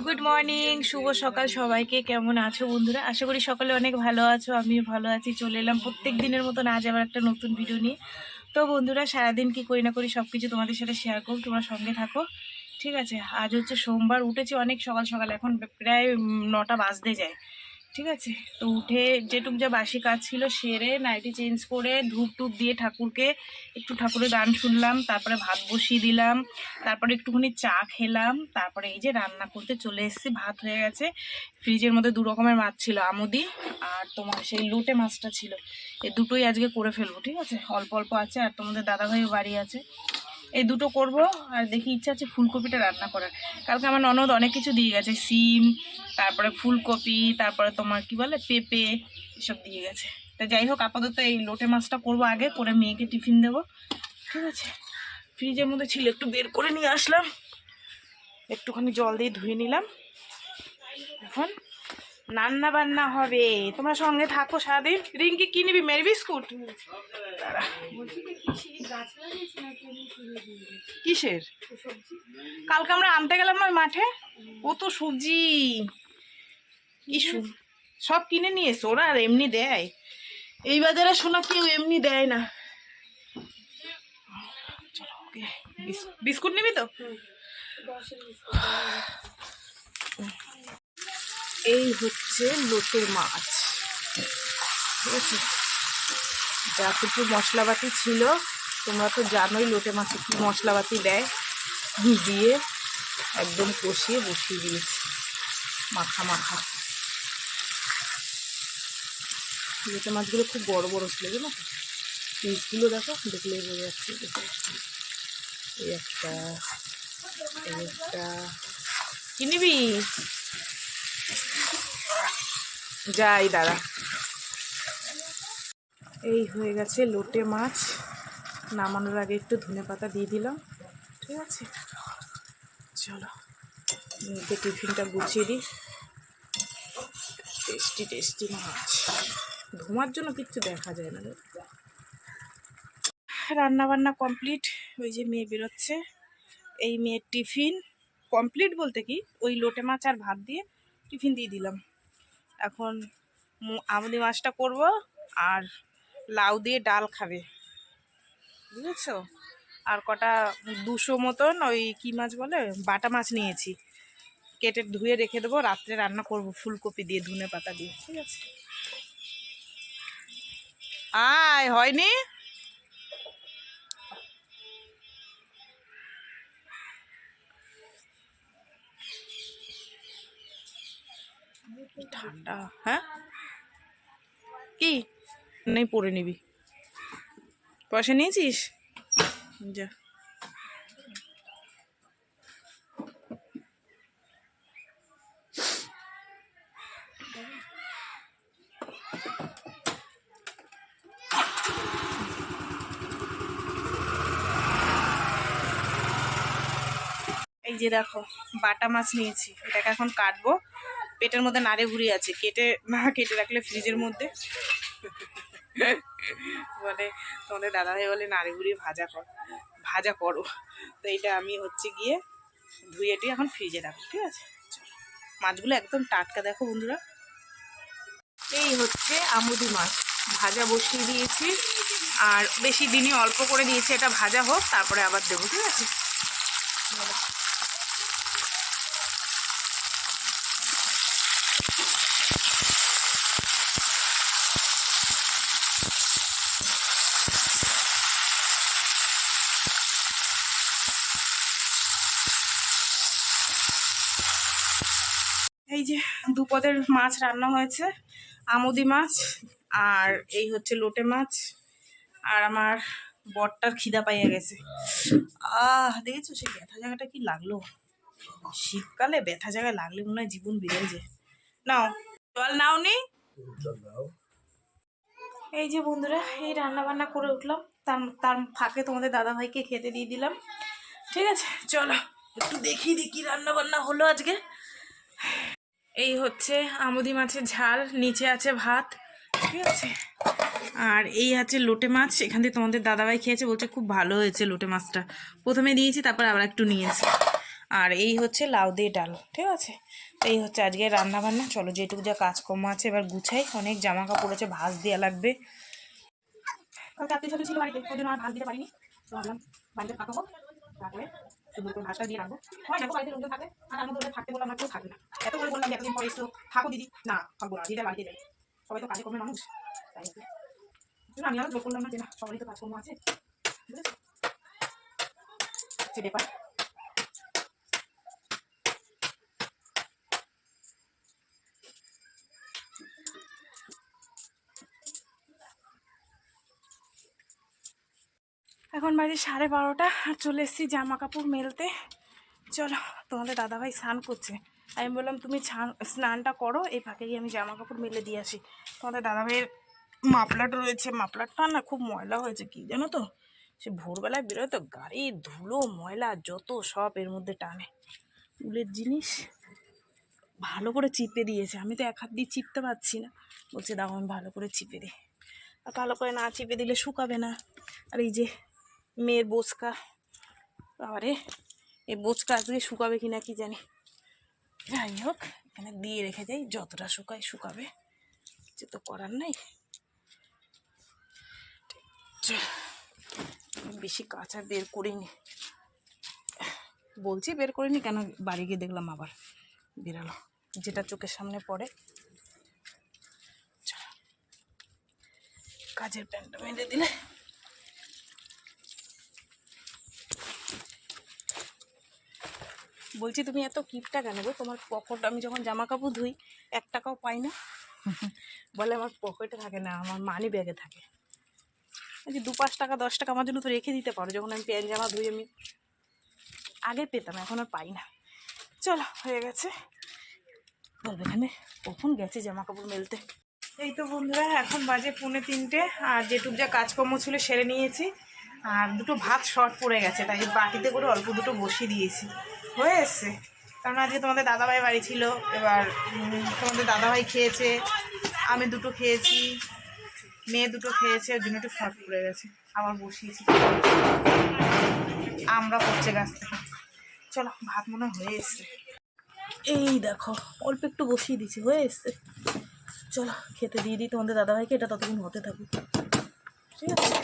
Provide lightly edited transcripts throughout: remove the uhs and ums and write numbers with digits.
Good morning, শুভ সকাল সবাইকে। কেমন আছো বন্ধুরা? আশা করি সকালে অনেক ভালো আছো, আমিও ভালো আছি। চলে এলাম প্রত্যেক দিনের মতন আজ আবার একটা নতুন ভিডিও নিয়ে। তো বন্ধুরা, সারাদিন কি করি না করি সব কিছু তোমাদের সাথে শেয়ার করো, তোমরা সঙ্গে থাকো, ঠিক আছে? আজ হচ্ছে সোমবার, উঠেছি অনেক সকাল সকাল, এখন প্রায় 9টা বাজতে যায়, ঠিক আছে? তো উঠে যেটুক যা বাসি কাজ ছিল সেরে নাইটি চেঞ্জ করে ধূপ টুপ দিয়ে ঠাকুরকে একটু ঠাকুরের গান শুনলাম, তারপরে ভাত বসিয়ে দিলাম, তারপরে একটুখানি চা খেলাম, তারপরে এই যে রান্না করতে চলে এসেছি। ভাত হয়ে গেছে, ফ্রিজের মধ্যে 2 রকমের মাছ ছিল, আমুদি আর তোমার সেই লোটে মাছটা ছিল। এই দুটোই আজকে করে ফেলবো, ঠিক আছে? অল্প অল্প আছে, আর তোমাদের দাদাভাইও বাড়ি আছে, এই দুটো করব। আর দেখি ইচ্ছা আছে ফুলকপিটা রান্না করার। কালকে আমার ননদ অনেক কিছু দিয়ে গেছে, সিম, তারপরে ফুলকপি, তারপরে তোমার কি বলে পেঁপে, এসব দিয়ে গেছে। তা যাই হোক, আপাতত এই লোটে মাছটা করবো আগে, করে মেয়েকে টিফিন দেবো, ঠিক আছে? ফ্রিজের মধ্যে ছিল, একটু বের করে নিয়ে আসলাম, একটুখানি জল দিয়ে ধুয়ে নিলাম। এখন রান্না বান্না হবে, তোমরা সঙ্গে থাকো সারাদিন। রিঙ্কি কি নিবি? Mary biscuit? কিসের? কালকে আমরা আনতে গেলাম না ওই মাঠে, কত সবজি, কি সব কিনে নিয়ে এসো। ওরা আর এমনি দেয়? এই বাজারে শোনা কেউ এমনি দেয় না। চলো, ওকে। বিস্কুট নিবি তো? এই হচ্ছে লোটে মাছ, ঠিক আছে? যা কিছু মশলাপাতি ছিল তোমরা তো জানোই, লোটে মাছে কি মশলাপাতি দেয়, দিয়ে একদম কষিয়ে বসিয়ে দিয়েছি, মাখা মাখা। লোটে মাছগুলো খুব বড় বড় ছিল, জানো তো? পিসগুলো দেখো, দেখলেই বোঝা যাচ্ছে। এই একটা, এই একটা। কি নিবি? যাই দাঁড়া। এই হয়ে গেছে লোটে মাছ, নামানোর আগে একটু ধনেপাতা দিয়ে দিলাম, ঠিক আছে? চলো মেয়েকে টিফিনটা গুছিয়ে দিই। টেস্টি টেস্টি মাছ, ধোঁয়ার জন্য কিচ্ছু দেখা যায় না। রান্না বান্না কমপ্লিট, ওই যে মেয়ে বেরোচ্ছে। এই মেয়ের টিফিন কমপ্লিট বলতে কি, ওই লোটে মাছ আর ভাত দিয়ে টিফিন দিয়ে দিলাম। এখন আমুদি মাছটা করব, আর লাউ দিয়ে ডাল খাবে, বুঝেছো? আর কটা 200 মতন ওই কি মাছ বলে, বাটা মাছ নিয়েছি, কেটে ধুয়ে রেখে দেবো, রাত্রে রান্না করব ফুলকপি দিয়ে, ধনে পাতা দিয়ে, ঠিক আছে? আয়, হয়নি? ঠান্ডা, হ্যাঁ? কি নেই, পরে নিবি? পয়সা নিয়েছিস? যা। এই যে দেখো, বাটা মাছ নিয়েছি, এটাকে এখন কাটবো। পেটের মধ্যে নাড়ে ভুড়ি আছে, কেটে রাখলে ফ্রিজের মধ্যে বলে, তোমাদের দাদাভাই বলে নাড়ে ভুড়ি ভাজা করো। তো এইটা আমি হচ্ছে গিয়ে ধুয়ে টুয়ে এখন ফ্রিজে রাখবো, ঠিক আছে? চলো, মাছগুলো একদম টাটকা, দেখো বন্ধুরা। এই হচ্ছে আমুদি মাছ, ভাজা বসিয়ে দিয়েছি, আর বেশি দিনই অল্প করে দিয়েছি, এটা ভাজা হোক, তারপরে আবার দেবো, ঠিক আছে? এই যে দুপদের মাছ রান্না হয়েছে, আমুদি মাছ আর এই হচ্ছে লোটে মাছ। আর আমার বরটার খিদা পাইয়া গেছে। দেখেছো সেই ব্যথা জায়গাটা কি লাগলো? শীতকালে ব্যথা জায়গায় লাগলে মনে হয় জীবন বেড়ে যায়। নাও জল, নাও নি। এই যে বন্ধুরা, এই রান্না বান্না করে উঠলাম, তার ফাঁকে তোমাদের দাদাভাইকে খেতে দিয়ে দিলাম, ঠিক আছে? চলো একটু দেখিয়ে দিই কি রান্না বান্না হলো আজকে। এই হচ্ছে আমুদি মাছের ঝাল, নিচে আছে ভাত, ঠিক আছে? আর এই আছে লোটে মাছ, এখান থেকে তোমাদের দাদাভাই খেয়েছে, বলছে খুব ভালো হয়েছে লোটে মাছটা। প্রথমে দিয়েছি, তারপর আবার একটু নিয়েছি। আর এই হচ্ছে লাউ দিয়ে ডাল, ঠিক আছে। তো এই হচ্ছে আজকে রান্না বান্না। চলো যেটুকু যা কাজকর্ম আছে এবার গুছাই, অনেক জামা কাপড় আছে ভাঁজ দেওয়া লাগবে। কালকে আত্মীয় স্বজন ছিল বাড়িতে, ওই জন্য আর ভাঁজ দিতে পারিনি। তো ভাবলাম বাড়িতে থাকা হোক, তারপরে সুন্দর করে ভাঁজটা দিয়ে রাখবো। হয় না বাড়িতে লোকজন থাকে, আর আমার মধ্যে থাকতে বললাম না, কেউ থাকবে না। এত করে বললাম এতদিন পরে এসো থাকো দিদি, না থাকবো না, দিদি বাড়িতে যাই। সবাই তো কাজে কর্মের মানুষ, তাই আমি আরো জোর করলাম না যে না সবারই তো কাজকর্ম আছে, বুঝেছো সে ব্যাপার। এখন বাজে 12:30 আর চলে এসেছি জামা কাপড় মেলতে। চলো, তোমাদের দাদাভাই স্নান করছে, আমি বললাম তুমি স্নানটা করো, এই ফাঁকে গিয়ে আমি জামা কাপড় মেলে দিয়ে আসি। তোমাদের দাদাভাইয়ের মাফলার রয়েছে, মাফলারটা না খুব ময়লা হয়েছে, কি জানো তো, সে ভোরবেলায় বেরোয় তো গাড়ির ধুলো ময়লা যত সব এর মধ্যে টানে। উলের জিনিস ভালো করে চিপে দিয়েছে, আমি তো এক হাত দিয়ে চিপতে পারছি না, বলছে দাও আমি ভালো করে চিপে দিই। আর ভালো করে না চিপে দিলে শুকাবে না। আর এই যে মেয়ের বোচকা, আরে এই বোচকা আজকে শুকাবে কিনা কি জানি, যাই হোক এখানে দিয়ে রেখে যাই, যতটা শুকায় শুকাবে, কিছু তো করার নাই। বেশি কাঁচা বের করিনি, বলছি বের করিনি কেন, বাড়ি গিয়ে দেখলাম আবার বেরালো, যেটা চোখের সামনে পড়ে। কাজের প্যান্টটা বেঁধে দিলে বলছি তুমি এত কিপটা কেন গো, তোমার পকেট, আমি যখন জামা কাপড় ধুই 1 টাকাও পাই না। বলে আমার পকেটে থাকে না, আমার মানি ব্যাগে থাকে। যে 2-5 টাকা 10 টাকা আমার জন্য তো রেখে দিতে পারো, যখন আমি প্যান্ট জামা ধুই আমি আগে পেতাম, এখন আর পাই না। চলো হয়ে গেছে, বলবে এখানে কখন গেছে জামা কাপড় মেলতে। এই তো বন্ধুরা এখন বাজে 2:45, আর যেটুক যা কাজকর্ম ছিল সেরে নিয়েছি। আর দুটো ভাত শর্ট পড়ে গেছে, তাই বাটিতে করে অল্প দুটো বসিয়ে দিয়েছি, হয়ে এসছে। কারণ আজকে তোমাদের দাদাভাই বাড়ি ছিল, এবার তোমাদের দাদাভাই খেয়েছে, আমি দুটো খেয়েছি, মেয়ে দুটো খেয়েছে, ওই জন্য একটু শর্ট পড়ে গেছে, আবার বসিয়েছি। আমরা পড়ছে গাছ থেকে। চলো ভাত মনে হয়ে এসছে, এই দেখো অল্প একটু বসিয়ে দিছি, হয়ে এসছে। চলো খেতে দিয়ে দিই তোমাদের দাদাভাইকে, এটা ততক্ষণ হতে থাকুক, ঠিক আছে।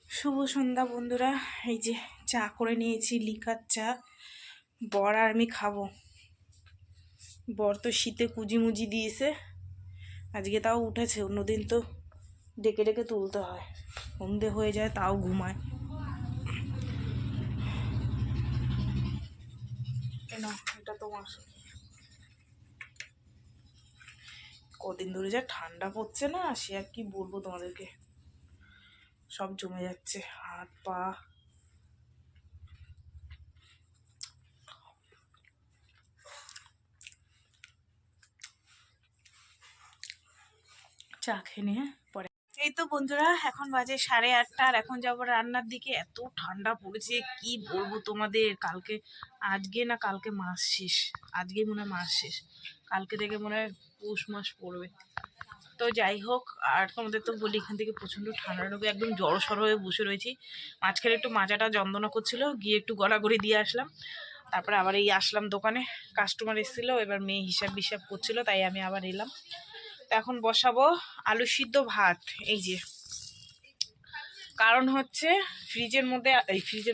শুভ সন্ধ্যা বন্ধুরা, এই যে চা করে নিয়েছি, লিকার চা। বর আর আমি খাবো, বর তো শীতে কুজি মুজি দিয়েছে, আজকে তাও উঠেছে, অন্যদিন তো ডেকে ডেকে তুলতে হয়, সন্ধে হয়ে যায় তাও ঘুমায়। না এটা তোমার, কদিন ধরে যা ঠান্ডা পড়ছে না, সে আর কি বলবো তোমাদেরকে, সব জমে যাচ্ছে হাত পা। চা খেয়ে নিয়ে পরে। এই তো বন্ধুরা এখন বাজে 8:30, আর এখন যাবো রান্নার দিকে। এত ঠান্ডা পড়েছে কি বলবো তোমাদের, কালকে আজকে না কালকে মাস শেষ, আজকে মনে হয় মাস শেষ, কালকে থেকে মনে হয় পৌষ মাস পড়বে। তো যাই হোক, আর তোমাদের তো বলি এখান থেকে প্রচণ্ড ঠান্ডা ঢোকে, একদম জড়সড় হয়ে বসে রয়েছি। মাঝখানে একটু মাজাটা যন্ত্রণা করছিল, গিয়ে একটু গড়াগড়ি দিয়ে আসলাম, তারপরে আবার এই আসলাম দোকানে, কাস্টমার এসেছিলো, এবার মেয়ে হিসাব করছিল, তাই আমি আবার এলাম। তো এখন বসাবো আলু সিদ্ধ ভাত, এই যে কারণ হচ্ছে ফ্রিজের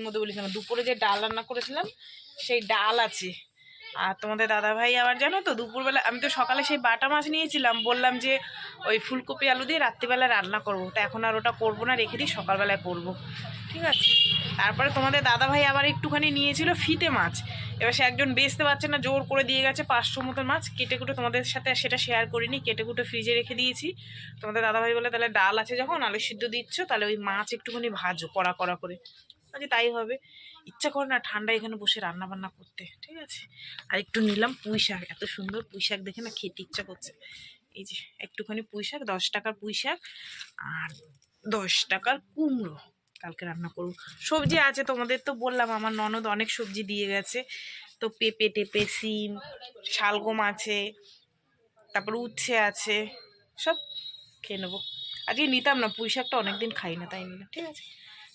মধ্যে বলি কেন, দুপুরে যে ডাল রান্না করেছিলাম সেই ডাল আছে, আর তোমাদের দাদাভাই আবার জানো তো দুপুরবেলা আমি তো সকালে সেই বাটা মাছ নিয়েছিলাম, বললাম যে ওই ফুলকপি আলু দিয়ে রাত্রিবেলা রান্না করবো, তো এখন আর ওটা করবো না, রেখে দিই, সকালবেলায় করবো। ঠিক আছে। তারপরে তোমাদের দাদাভাই আবার একটুখানি নিয়েছিল ফিতে মাছ। এবার সে একজন বেচতে পারছে না, জোর করে দিয়ে গেছে 500 মতন মাছ কেটে কুটে, তোমাদের সাথে সেটা শেয়ার করিনি, কেটে কুটে ফ্রিজে রেখে দিয়েছি। তোমাদের দাদাভাই বলে তাহলে ডাল আছে যখন আলু সিদ্ধ দিচ্ছ, তাহলে ওই মাছ একটুখানি ভাজো কড়া কড়া করে। আজকে তাই হবে, ইচ্ছা করে না ঠান্ডা এখানে বসে রান্না বান্না করতে। ঠিক আছে। আর একটু নিলাম পুঁই শাক, এত সুন্দর পুঁই শাক দেখে না খেতে ইচ্ছা করছে। এই যে একটুখানি পুঁই শাক, 10 টাকার পুঁই শাক আর 10 টাকার কুমড়ো কালকে রান্না করবো। সবজি আছে তোমাদের তো বললাম, আমার ননদ অনেক সবজি দিয়ে গেছে, তো পেঁপে টেপে, সিম, শালগম আছে, তারপর উচ্ছে আছে, সব খেয়ে নেবো। আজকে নিতাম না পুঁই শাকটা, অনেকদিন খাই না তাই নিলাম। ঠিক আছে।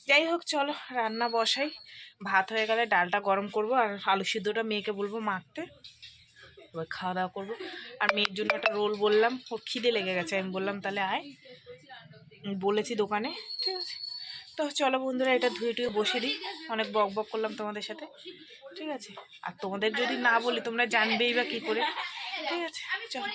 যাই হোক চলো রান্না বসাই, ভাত হয়ে গেলে ডালটা গরম করব, আর আলু সিদ্ধটা মেয়েকে বলবো মাখতে, এবার খাওয়া দাওয়া করবো। আর মেয়ের জন্য একটা রোল বললাম, ওর খিদে লেগে গেছে, আমি বললাম তাহলে আয়, বলেছি দোকানে। ঠিক আছে। তো চলো বন্ধুরা এটা ধুয়ে টুয়ে বসে দিই, অনেক বক বক করলাম তোমাদের সাথে। ঠিক আছে। আর তোমাদের যদি না বলি তোমরা জানবেই বা কী করে। ঠিক আছে চলো।